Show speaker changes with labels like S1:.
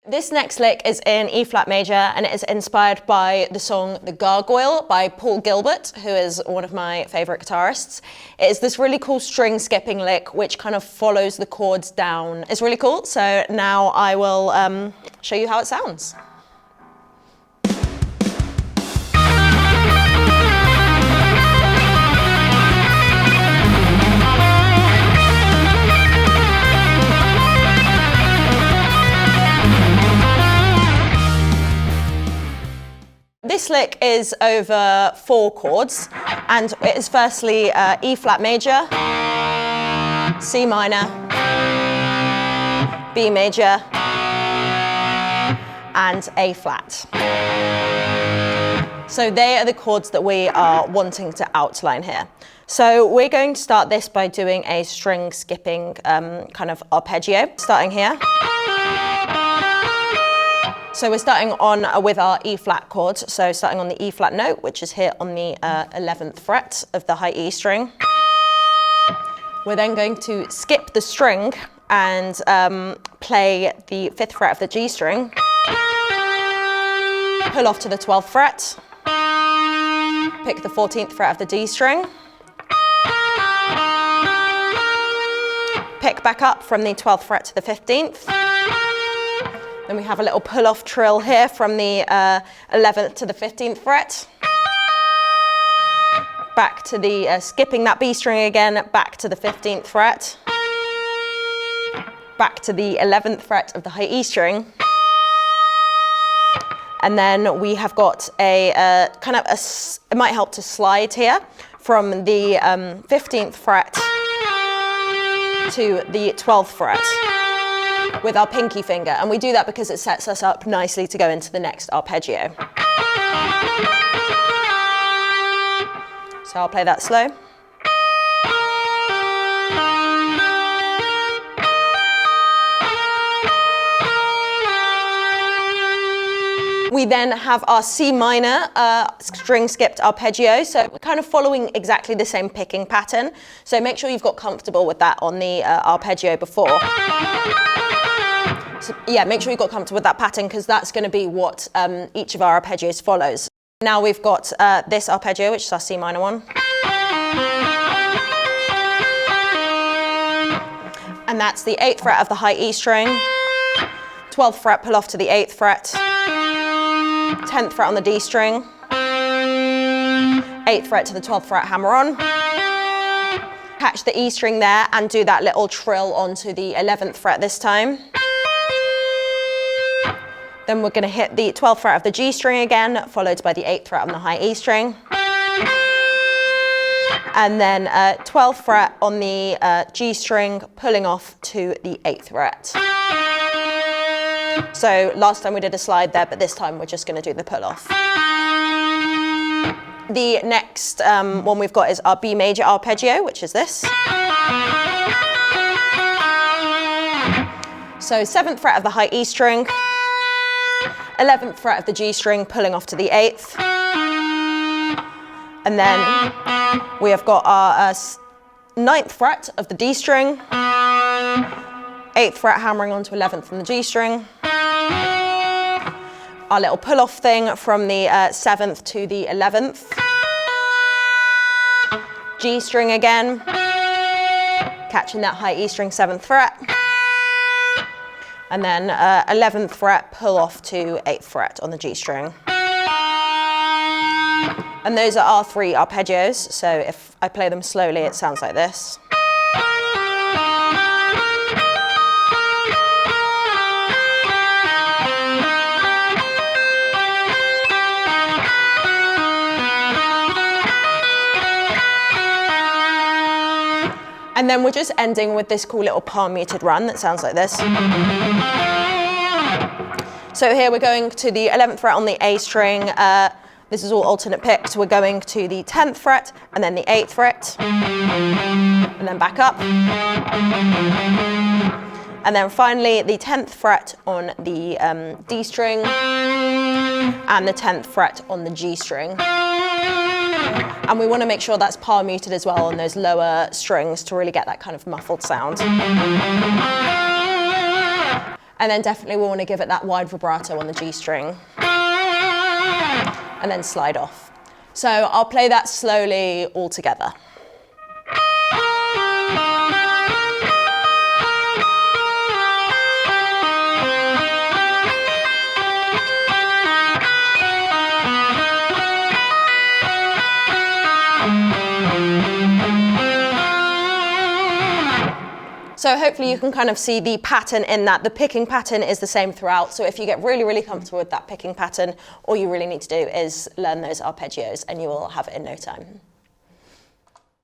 S1: This next lick is in E flat major, and it is inspired by the song The Gargoyle by Gilbert, who is one of my favourite guitarists. It is this really cool string skipping lick which kind of follows the chords down. It's really cool, so now I will show you how it sounds. This lick is over 4 chords, and it is firstly E flat major, C minor, B major, and A flat. So they are the chords that we are wanting to outline here. So we're going to start this by doing a string skipping kind of arpeggio, starting here. So we're starting on with our E flat chord, so starting on the E flat note, which is here on the 11th fret of the high E string. We're then going to skip the string and play the 5th fret of the G string, pull off to the 12th fret, pick the 14th fret of the D string, pick back up from the 12th fret to the 15th, then we have a little pull-off trill here from the 11th to the 15th fret. Back to the, skipping that B string again, back to the 15th fret. Back to the 11th fret of the high E string. And then we have got a kind of, it might help to slide here from the 15th fret to the 12th fret with our pinky finger, and we do that because it sets us up nicely to go into the next arpeggio. So I'll play that slow. We then have our C minor string skipped arpeggio, so we're kind of following exactly the same picking pattern. So make sure you've got comfortable with that on the arpeggio before. So, yeah, make sure you've got comfortable with that pattern, because that's going to be what each of our arpeggios follows. Now we've got this arpeggio, which is our C minor one. And that's the 8th fret of the high E string, 12th fret pull off to the 8th fret, 10th fret on the D string, 8th fret to the 12th fret hammer on, catch the E string there and do that little trill onto the 11th fret this time. Then we're going to hit the 12th fret of the G string again, followed by the 8th fret on the high E string. And then 12th fret on the G string, pulling off to the 8th fret. So last time we did a slide there, but this time we're just going to do the pull off. The next one we've got is our B major arpeggio, which is this. So 7th fret of the high E string, 11th fret of the G string, pulling off to the 8th. And then we have got our 9th fret of the D string, 8th fret hammering onto 11th on the G string. Our little pull-off thing from the 7th to the 11th. G string again, catching that high E string 7th fret. And then 11th fret, pull off to 8th fret on the G string. And those are our 3 arpeggios, so if I play them slowly, it sounds like this. And then we're just ending with this cool little palm muted run that sounds like this. So here we're going to the 11th fret on the A string. This is all alternate picked. We're going to the 10th fret and then the 8th fret, and then back up. And then finally the 10th fret on the D string and the 10th fret on the G string. And we want to make sure that's palm muted as well on those lower strings to really get that kind of muffled sound. And then definitely we want to give it that wide vibrato on the G string. And then slide off. So I'll play that slowly all together. So hopefully you can kind of see the pattern in that. The picking pattern is the same throughout. So if you get really, really comfortable with that picking pattern, all you really need to do is learn those arpeggios and you will have it in no time.